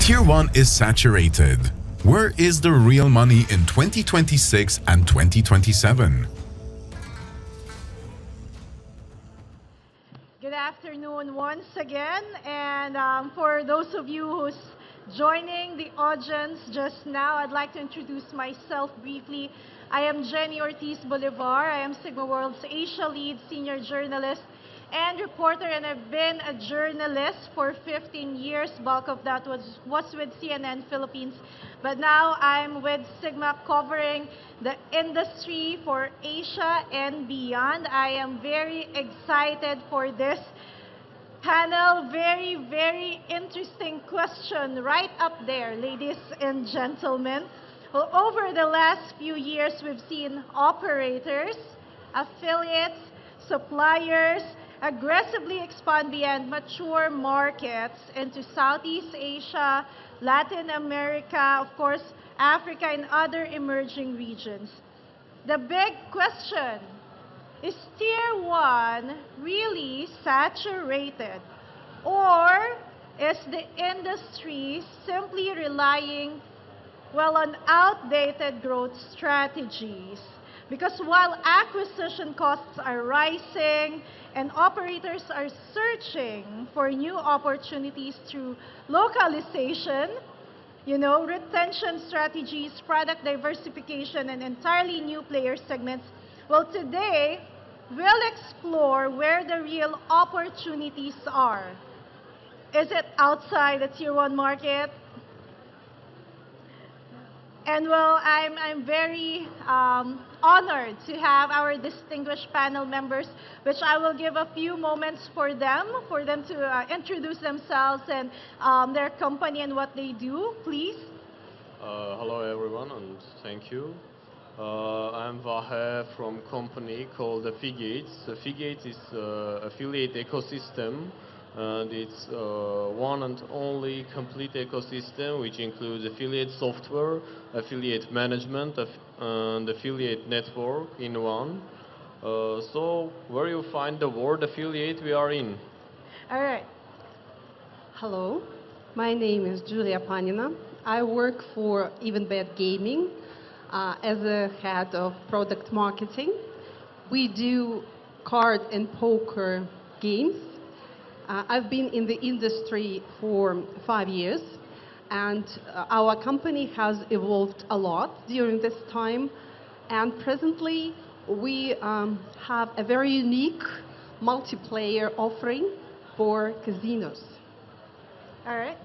Tier 1 is saturated. Where is the real money in 2026 and 2027? Good afternoon once again, and for those of you who's joining the audience just now, I'd like to introduce myself briefly. I am Jenny Ortiz-Bolivar. I am SiGMA World's Asia Lead Senior Journalist and Reporter, and I've been a journalist for 15 years. Bulk of that was with CNN Philippines, but now I'm with SiGMA covering the industry for Asia and beyond. I am very excited for this panel. Very, very interesting question right up there, ladies and gentlemen. Well, over the last few years, we've seen operators, affiliates, suppliers aggressively expand beyond mature markets into Southeast Asia, Latin America, of course, Africa, and other emerging regions. The big question, is Tier 1 really saturated? Or is the industry simply relying, well, on outdated growth strategies? Because while acquisition costs are rising and operators are searching for new opportunities through localization, retention strategies, product diversification, and entirely new player segments, well, today, we'll explore where the real opportunities are. Is it outside the Tier 1 market? And well, I'm very honored to have our distinguished panel members, which I will give a few moments for them to introduce themselves and their company and what they do. Please. Hello everyone, and thank you. I'm Vahe from a company called Affiliates. Affiliates is affiliate ecosystem, and it's one and only complete ecosystem which includes affiliate software, affiliate management, and affiliate network in one. So where you find the word affiliate, we are in. All right. Hello, my name is Julia Panina. I work for Evenbet Gaming as a head of product marketing. We do card and poker games. I've been in the industry for 5 years, and our company has evolved a lot during this time. And presently, we have a very unique multiplayer offering for casinos. All right.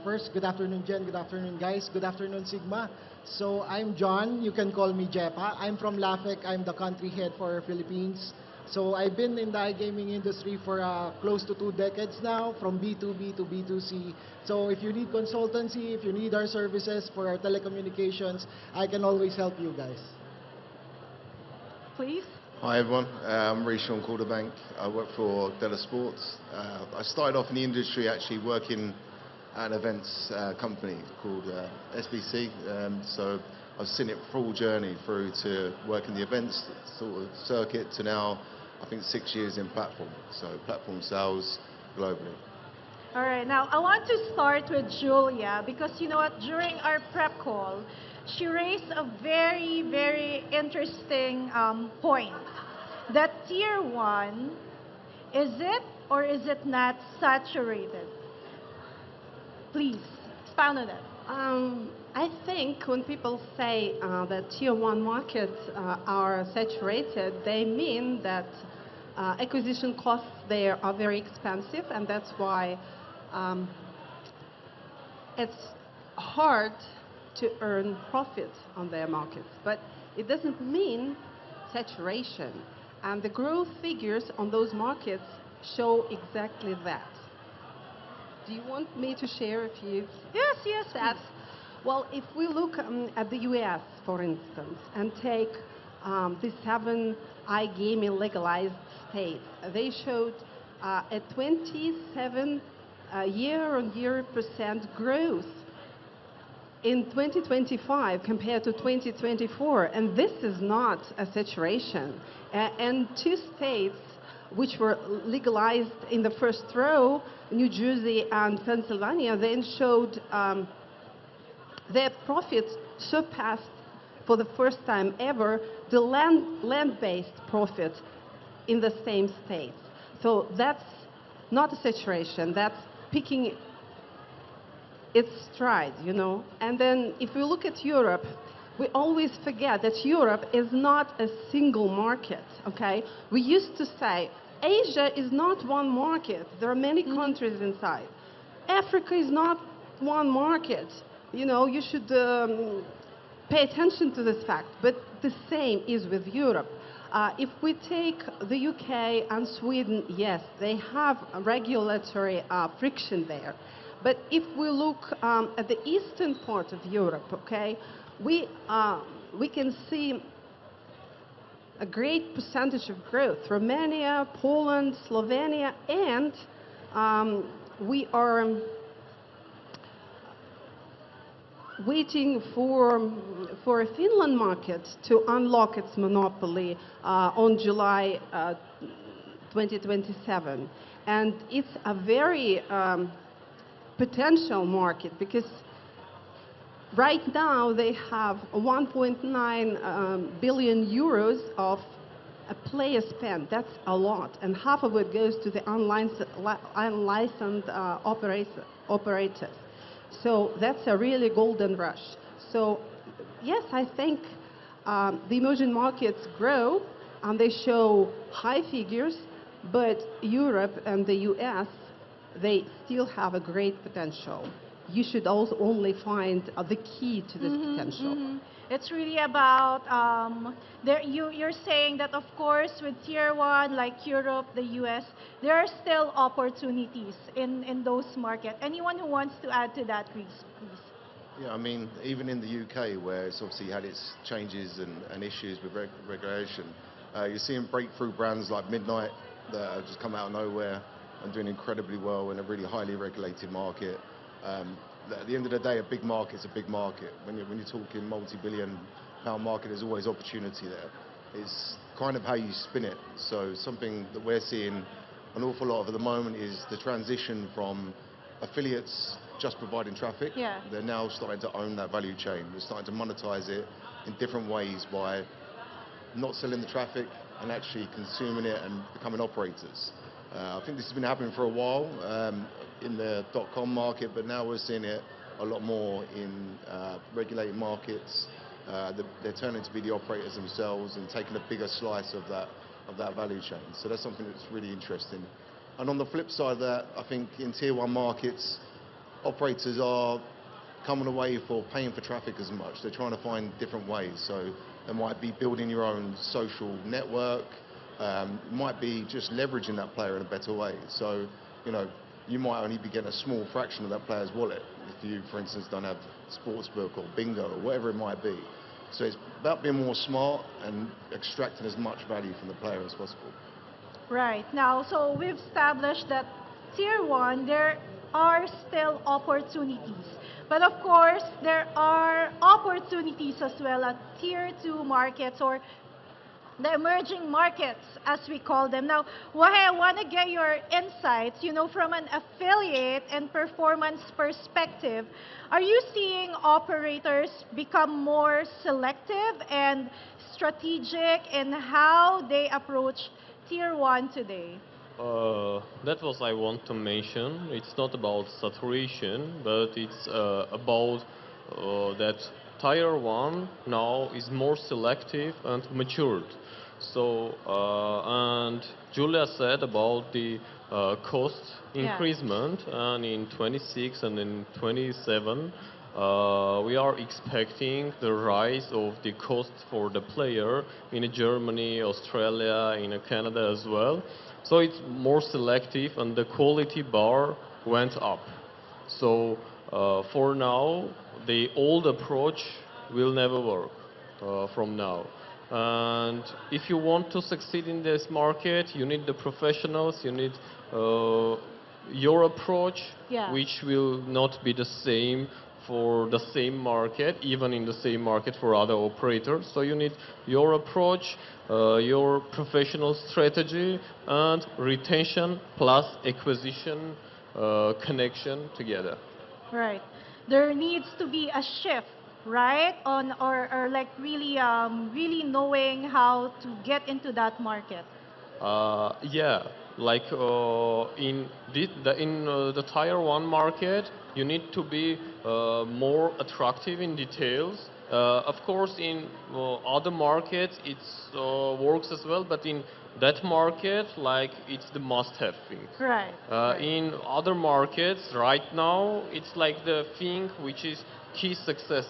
First, good afternoon, Jen. Good afternoon, guys. Good afternoon, SiGMA. So I'm John. You can call me Jepa. I'm from LAFEC. I'm the country head for Philippines. So I've been in the iGaming industry for close to 2 decades now, from B2B to B2C. So if you need consultancy, if you need our services for our telecommunications, I can always help you guys. Please. Hi everyone, I'm Rishon Quarterbank. I work for Della Sports. I started off in the industry actually working at an events company called SBC. So I've seen it full journey through to working the events sort of circuit to now, I think 6 years in platform. So platform sales globally. All right, now I want to start with Julia because you know what, during our prep call, she raised a very, very interesting point. That Tier 1, is it or is it not saturated? Please, expound on that. I think when people say that Tier 1 markets are saturated, they mean that acquisition costs there are very expensive, and that's why it's hard to earn profit on their markets. But it doesn't mean saturation. And the growth figures on those markets show exactly that. Do you want me to share a few? Yes, stats? Well, if we look at the US, for instance, and take the 7 iGaming legalized states, they showed a 27 year-on-year percent growth in 2025 compared to 2024, and this is not a saturation. And 2 states which were legalized in the first row, New Jersey and Pennsylvania, then showed their profits surpassed for the first time ever the land-based profit in the same states. So that's not a saturation, that's picking its stride, you know. And then if we look at Europe, we always forget that Europe is not a single market, okay? We used to say, Asia is not one market. There are many countries inside. Africa is not one market. You know, you should pay attention to this fact. But the same is with Europe. If we take the UK and Sweden, yes, they have a regulatory friction there. But if we look at the eastern part of Europe, okay, we can see a great percentage of growth. Romania, Poland, Slovenia, and we are waiting for a Finland market to unlock its monopoly on July 2027. And it's a very potential market because right now they have 1.9 billion euros of a player spend. That's a lot, and half of it goes to the unlicensed operators. So that's a really golden rush. So yes, I think the emerging markets grow and they show high figures, but Europe and the US, they still have a great potential. You should also only find the key to this potential. It's really about, you're saying that, of course, with Tier 1, like Europe, the US, there are still opportunities in those markets. Anyone who wants to add to that, please? Yeah, I mean, even in the UK, where it's obviously had its changes and issues with regulation, you're seeing breakthrough brands like Midnight that have just come out of nowhere and doing incredibly well in a really highly regulated market. At the end of the day, a big market's a big market. When you're talking multi-billion-pound market, there's always opportunity there. It's kind of how you spin it. So something that we're seeing an awful lot of at the moment is the transition from affiliates just providing traffic. Yeah. They're now starting to own that value chain. They're starting to monetize it in different ways by not selling the traffic and actually consuming it and becoming operators. I think this has been happening for a while in the .com market, but now we're seeing it a lot more in regulated markets. They're turning to be the operators themselves and taking a bigger slice of that value chain. So that's something that's really interesting. And on the flip side of that, I think in Tier 1 markets, operators are coming away for paying for traffic as much. They're trying to find different ways. So they might be building your own social network. Might be just leveraging that player in a better way. So, you know, you might only be getting a small fraction of that player's wallet if you, for instance, don't have sportsbook or bingo or whatever it might be. So it's about being more smart and extracting as much value from the player as possible. Right. Now, so we've established that Tier 1, there are still opportunities. But of course, there are opportunities as well at Tier 2 markets, or the emerging markets, as we call them. Now, Wahe, I want to get your insights, you know, from an affiliate and performance perspective. Are you seeing operators become more selective and strategic in how they approach Tier 1 today? That was I want to mention. It's not about saturation, but it's about that Tier 1 now is more selective and matured. So, and Julia said about the cost increasement, and in 26 and in 27, we are expecting the rise of the cost for the player in Germany, Australia, in Canada as well. So it's more selective and the quality bar went up. So for now, the old approach will never work from now. And if you want to succeed in this market, you need the professionals, you need your approach, which will not be the same for the same market, even in the same market for other operators. So you need your approach, your professional strategy, and retention plus acquisition connection together. Right. There needs to be a shift, right? Or like really really knowing how to get into that market. Yeah, like in the Tier 1 market, you need to be more attractive in details. Of course, in other markets, it works as well, but in that market, like it's the must-have thing. Right. Right. In other markets, right now, it's like the thing which is key success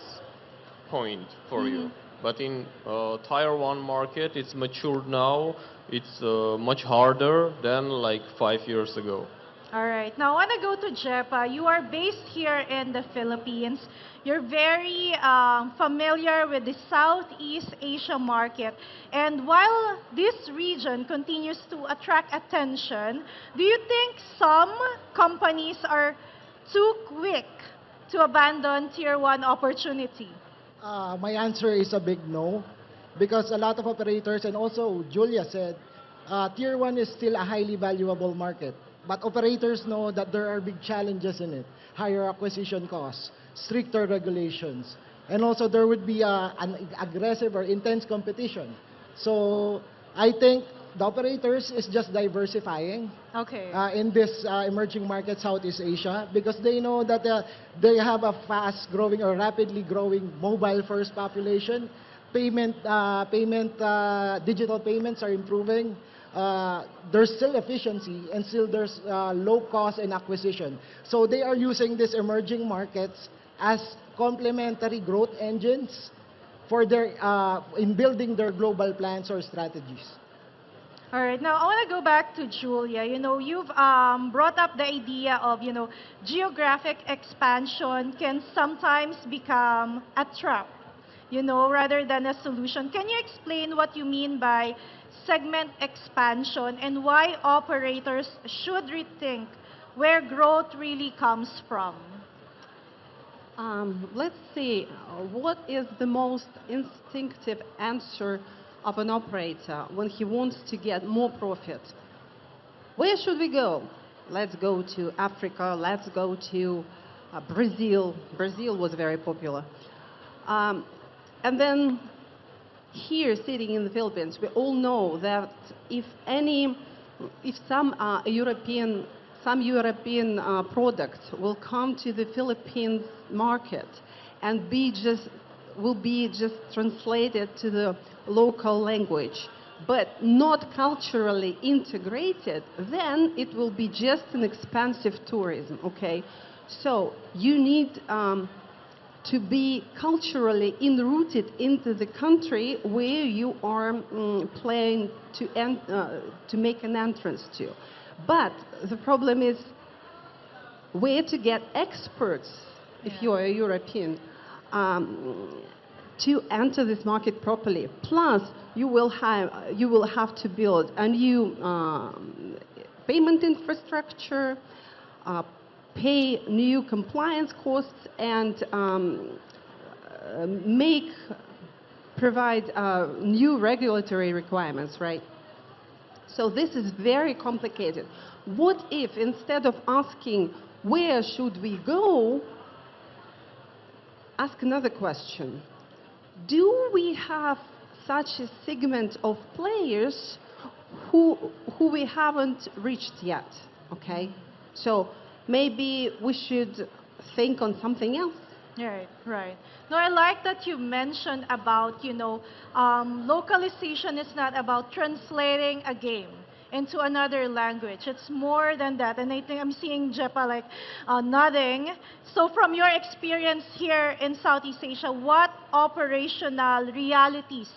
point for you. But in Tier 1 market, it's matured now. It's much harder than like 5 years ago. All right. Now, I want to go to Jepa. You are based here in the Philippines. You're very familiar with the Southeast Asia market. And while this region continues to attract attention, do you think some companies are too quick to abandon Tier 1 opportunity? My answer is a big no, because a lot of operators, and also Julia said, Tier 1 is still a highly valuable market. But operators know that there are big challenges in it. Higher acquisition costs, stricter regulations, and also there would be an aggressive or intense competition. So I think the operators is just diversifying Okay. in this emerging market, Southeast Asia, because they know that they have a fast-growing or rapidly growing mobile-first population. Digital payments are improving. There's still efficiency and still there's low cost in acquisition. So they are using these emerging markets as complementary growth engines for their in building their global plans or strategies. All right. Now, I want to go back to Julia. You know, you've brought up the idea of, geographic expansion can sometimes become a trap, rather than a solution. Can you explain what you mean by segment expansion and why operators should rethink where growth really comes from? Let's see, what is the most instinctive answer of an operator when he wants to get more profit? Where should we go? Let's go to Africa, let's go to Brazil. Brazil was very popular. And then here, sitting in the Philippines, we all know that if some European products will come to the Philippines market and will be just translated to the local language, but not culturally integrated, then it will be just an expensive tourism, okay? So you need to be culturally enrooted into the country where you are planning to make an entrance to. But the problem is where to get experts, if you are a European, to enter this market properly. Plus, you will have to build a new payment infrastructure, pay new compliance costs, and provide new regulatory requirements, right? So this is very complicated. What if, instead of asking where should we go, ask another question? Do we have such a segment of players who we haven't reached yet? Okay, so maybe we should think on something else. Right, right. No, I like that you mentioned about, localization is not about translating a game into another language. It's more than that. And I think I'm seeing Jepa like nodding. So from your experience here in Southeast Asia, what operational realities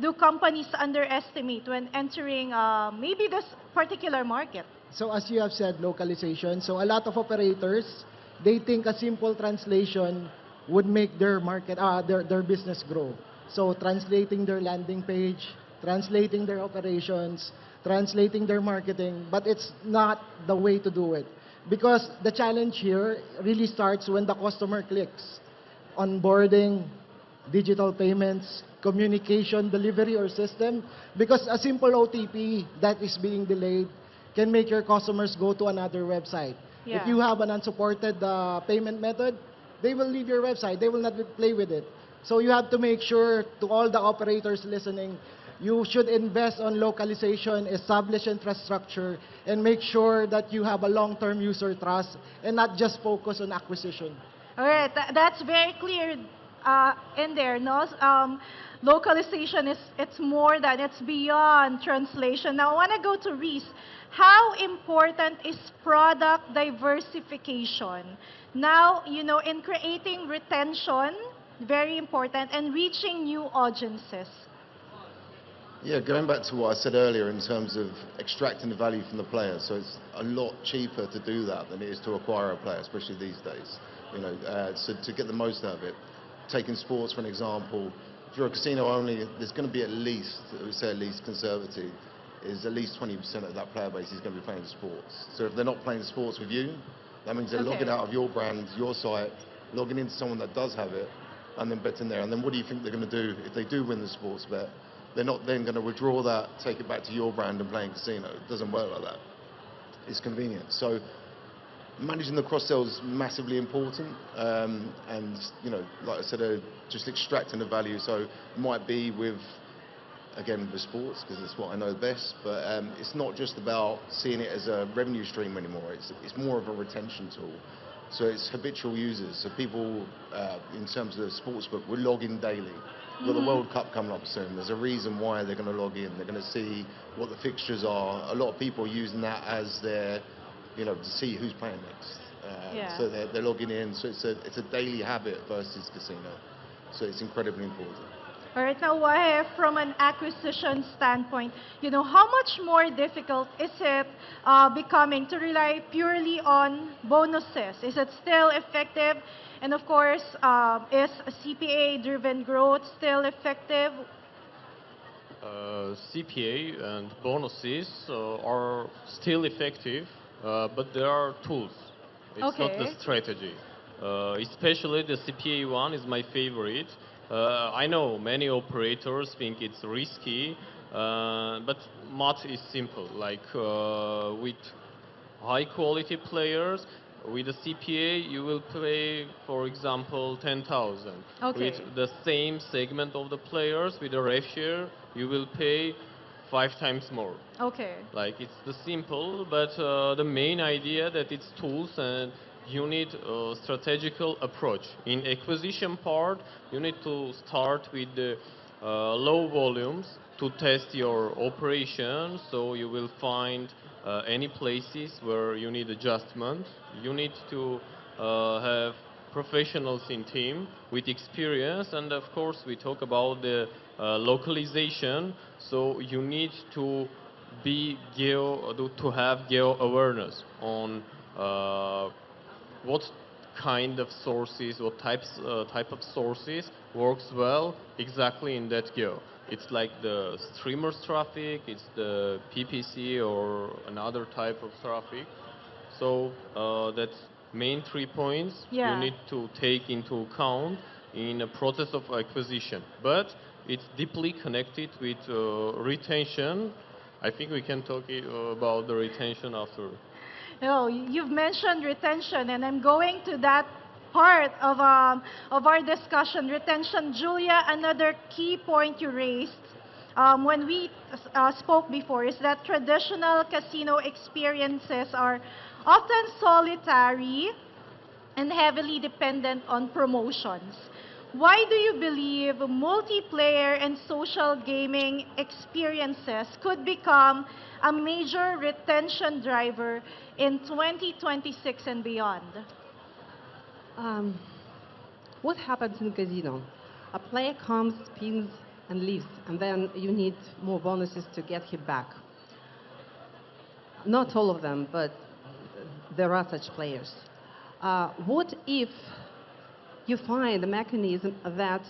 do companies underestimate when entering maybe this particular market? So as you have said, localization. So a lot of operators, they think a simple translation would make their market, their business grow. So translating their landing page, translating their operations, translating their marketing, but it's not the way to do it. because the challenge here really starts when the customer clicks. Onboarding, digital payments, communication, delivery, or system. Because a simple OTP that is being delayed can make your customers go to another website. Yeah. If you have an unsupported payment method, they will leave your website. They will not play with it. So you have to make sure, to all the operators listening, you should invest on localization, establish infrastructure, and make sure that you have a long-term user trust and not just focus on acquisition. All right, that's very clear in there, no? Localization it's more than, it's beyond translation. Now, I want to go to Reese. How important is product diversification? Now, you know, in creating retention, very important, and reaching new audiences. Yeah, going back to what I said earlier in terms of extracting the value from the player, so it's a lot cheaper to do that than it is to acquire a player, especially these days. You know, so to get the most out of it, taking sports for an example, if you're a casino only, there's going to be at least, we say at least conservative, is at least 20% of that player base is going to be playing sports. So if they're not playing sports with you, that means they're logging out of your brand, your site, logging into someone that does have it, and then betting there. And then what do you think they're going to do if they do win the sports bet? They're not then going to withdraw that, take it back to your brand and play in casino. It doesn't work like that. It's convenient. So managing the cross-sell is massively important. And, you know, like I said, just extracting the value. So it might be with, again, with sports, because it's what I know best. But it's not just about seeing it as a revenue stream anymore. It's more of a retention tool. So it's habitual users. So people, in terms of the sportsbook, will log in daily. We've got the World Cup coming up soon. There's a reason why they're going to log in. They're going to see what the fixtures are. A lot of people are using that as their, you know, to see who's playing next. So they're logging in. So it's a daily habit versus casino. So it's incredibly important. All right, now, from an acquisition standpoint, you know, how much more difficult is it becoming to rely purely on bonuses? Is it still effective? And of course, is CPA-driven growth still effective? CPA and bonuses are still effective, but there are tools. It's not the strategy. Especially the CPA one is my favorite. I know many operators think it's risky, but math is simple. Like with high quality players, with a CPA you will pay, for example, 10,000. Okay. With the same segment of the players, with a rev share, you will pay 5 times more. Okay. Like it's the simple, but the main idea that it's tools and you need a strategical approach. In acquisition part, you need to start with the low volumes to test your operation, so you will find any places where you need adjustment. You need to have professionals in team with experience, and of course we talk about the localization, so you need to have geo awareness on what kind of sources, what type of sources works well exactly in that geo. It's like the streamers traffic, it's the PPC or another type of traffic. So that's main 3 points you need to take into account in a process of acquisition. But it's deeply connected with retention. I think we can talk about the retention after. No, you've mentioned retention, and I'm going to that part of our discussion, retention. Julia, another key point you raised when we spoke before is that traditional casino experiences are often solitary and heavily dependent on promotions. Why do you believe multiplayer and social gaming experiences could become a major retention driver in 2026 and beyond? What happens in casino? A player comes, spins, and leaves, and then you need more bonuses to get him back. Not all of them, but there are such players. What if you find a mechanism that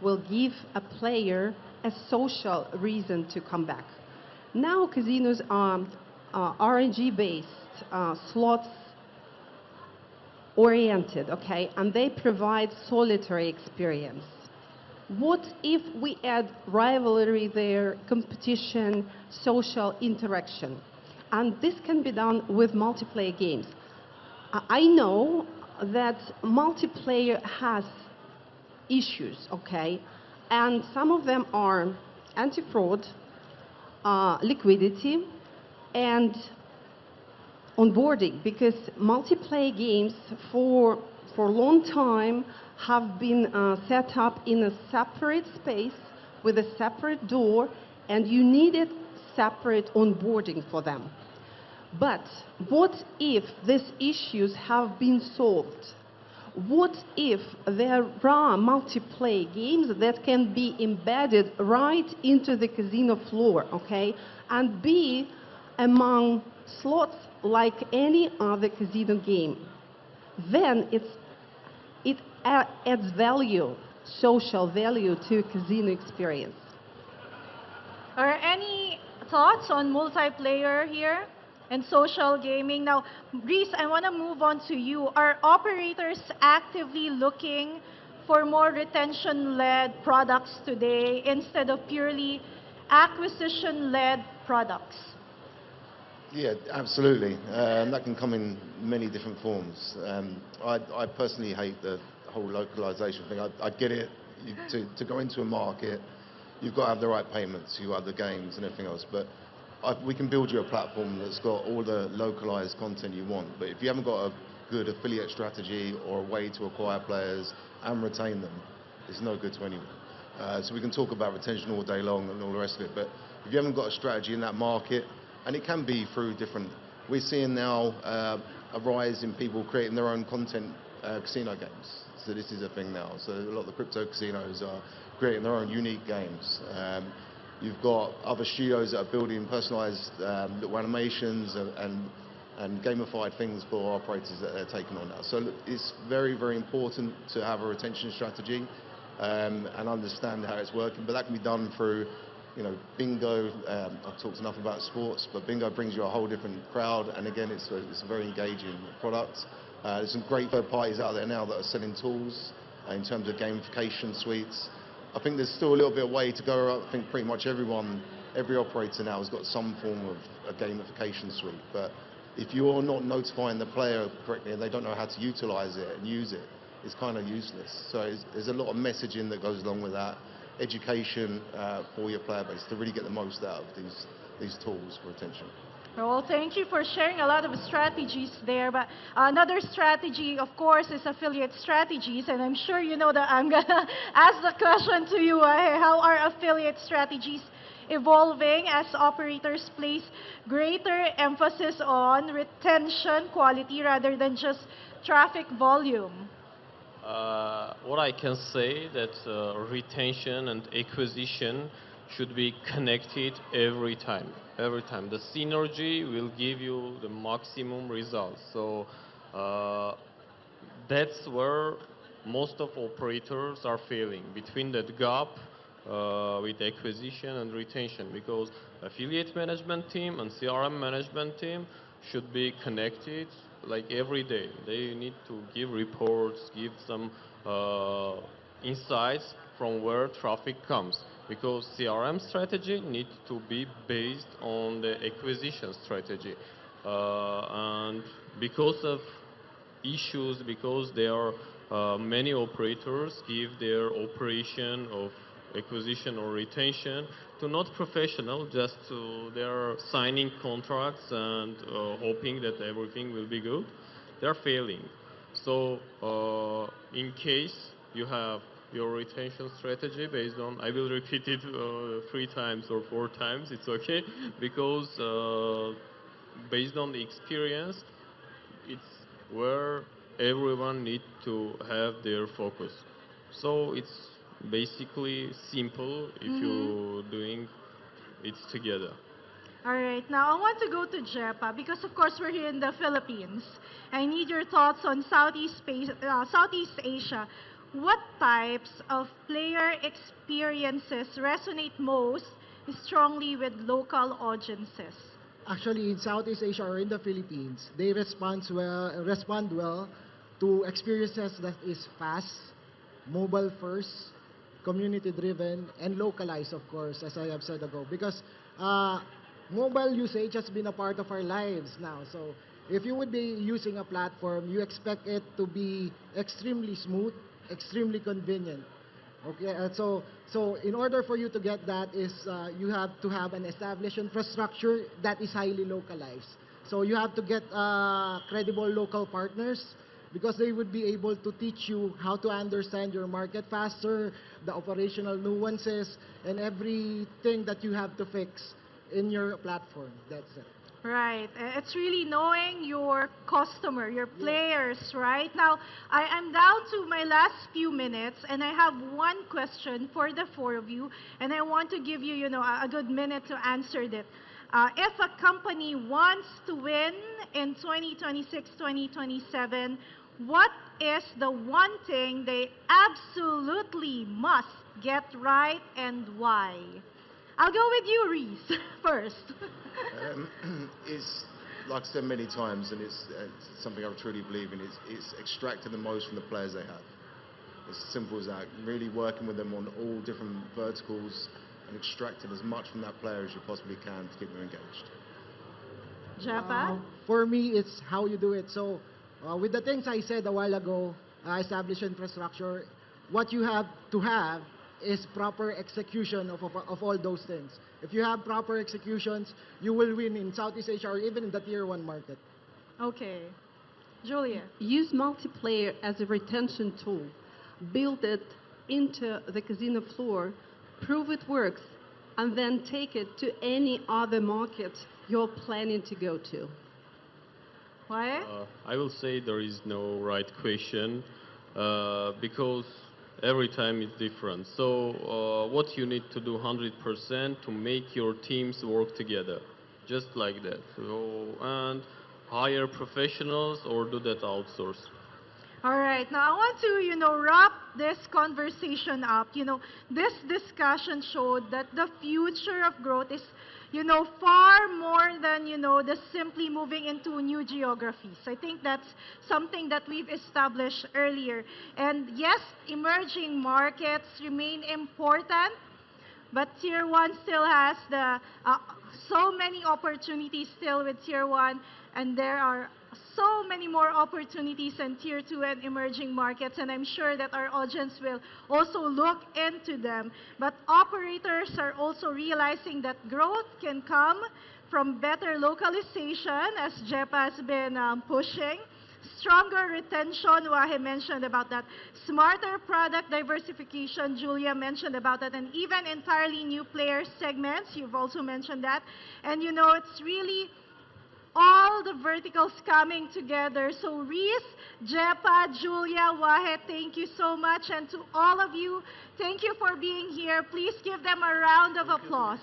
will give a player a social reason to come back? Now casinos are RNG-based, slots oriented, okay, and they provide solitary experience. What if we add rivalry there, competition, social interaction? And this can be done with multiplayer games. I know that multiplayer has issues, okay, and some of them are anti-fraud, liquidity, and onboarding, because multiplayer games for a long time have been set up in a separate space with a separate door, and you needed separate onboarding for them. But what if these issues have been solved? What if there are multiplayer games that can be embedded right into the casino floor, okay, and be among slots like any other casino game? Then it adds value, social value to casino experience. Are any thoughts on multiplayer here and social gaming? Now, Reese, I want to move on to you. Are operators actively looking for more retention-led products today instead of purely acquisition-led products? Yeah, absolutely. That can come in many different forms. I personally hate the whole localization thing. I get it. To go into a market, you've got to have the right payments, you have the games and everything else. But we can build you a platform that's got all the localized content you want. But if you haven't got a good affiliate strategy or a way to acquire players and retain them, it's no good to anyone. So we can talk about retention all day long and all the rest of it. But if you haven't got a strategy in that market, and it can be through different, we're seeing now a rise in people creating their own content casino games. So this is a thing now. So a lot of the crypto casinos are creating their own unique games. You've got other studios that are building personalized little animations and gamified things for operators that they're taking on now. So it's very, very important to have a retention strategy and understand how it's working. But that can be done through, you know, bingo. I've talked enough about sports, but bingo brings you a whole different crowd. And again, it's a very engaging product. There's some great third parties out there now that are selling tools in terms of gamification suites. I think there's still a little bit of way to go. I think pretty much every operator now has got some form of a gamification suite. But if you're not notifying the player correctly and they don't know how to utilize it and use it, it's kind of useless. So there's a lot of messaging that goes along with that. Education for your player base to really get the most out of these tools for retention. Well, thank you for sharing a lot of strategies there. But another strategy, of course, is affiliate strategies. And I'm sure you know that I'm going to ask the question to you. How are affiliate strategies evolving as operators place greater emphasis on retention quality rather than just traffic volume? What I can say that retention and acquisition should be connected every time. Every time. The synergy will give you the maximum results. So that's where most of operators are failing, between that gap with acquisition and retention, because affiliate management team and CRM management team should be connected like every day. They need to give reports, give some insights from where traffic comes, because CRM strategy needs to be based on the acquisition strategy. And because of issues, because there are many operators give their operation of acquisition or retention to not professional, just to they're signing contracts and hoping that everything will be good. They're failing. So in case you have your retention strategy based on, I will repeat it 3 times or 4 times, it's okay, because based on the experience, it's where everyone needs to have their focus. So it's basically simple if you're doing it together. All right, now I want to go to JEPA because, of course, we're here in the Philippines. I need your thoughts on Southeast Asia. What types of player experiences resonate most strongly with local audiences? Actually, in Southeast Asia or in the Philippines, they respond well to experiences that is fast, mobile first, community driven, and localized, of course, as I have said ago. Because mobile usage has been a part of our lives now. So if you would be using a platform, you expect it to be extremely smooth, extremely convenient. Okay, so in order for you to get that is you have to have an established infrastructure that is highly localized. So you have to get credible local partners because they would be able to teach you how to understand your market faster, the operational nuances, and everything that you have to fix in your platform. That's it. Right. It's really knowing your customer, your players, right? Now, I'm down to my last few minutes, and I have one question for the four of you, and I want to give you, a good minute to answer it. If a company wants to win in 2026, 2027, what is the one thing they absolutely must get right and why? I'll go with you, Reese, first. It's, like I said many times, and it's something I truly believe in, it's extracting the most from the players they have. It's as simple as that. Really working with them on all different verticals and extracting as much from that player as you possibly can to keep them engaged. Japa? For me, it's how you do it. So with the things I said a while ago, establish infrastructure, what you have to have is proper execution of all those things. If you have proper executions, you will win in Southeast Asia or even in the Tier 1 market. Okay. Julia? Use multiplayer as a retention tool. Build it into the casino floor, prove it works, and then take it to any other market you're planning to go to. Why? I will say there is no right question because every time it's different. So what you need to do 100% to make your teams work together, just like that. So, and hire professionals or do that outsource. All right. Now, I want to, wrap this conversation up. This discussion showed that the future of growth is, far more than, the simply moving into new geographies. I think that's something that we've established earlier. And yes, emerging markets remain important, but Tier 1 still has so many opportunities still with Tier 1, and there are so many more opportunities in Tier 2 and emerging markets, and I'm sure that our audience will also look into them. But operators are also realizing that growth can come from better localization, as Jepa has been pushing, stronger retention, Wahe mentioned about that, smarter product diversification, Julia mentioned about that, and even entirely new player segments, you've also mentioned that. And it's really all the verticals coming together. So Reese, Jepa, Julia, Wahe, thank you so much. And to all of you, thank you for being here. Please give them a round of applause.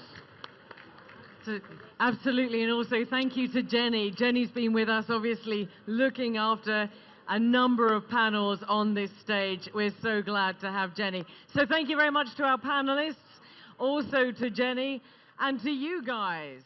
Absolutely, and also thank you to Jenny. Jenny's been with us, obviously, looking after a number of panels on this stage. We're so glad to have Jenny. So thank you very much to our panelists, also to Jenny, and to you guys.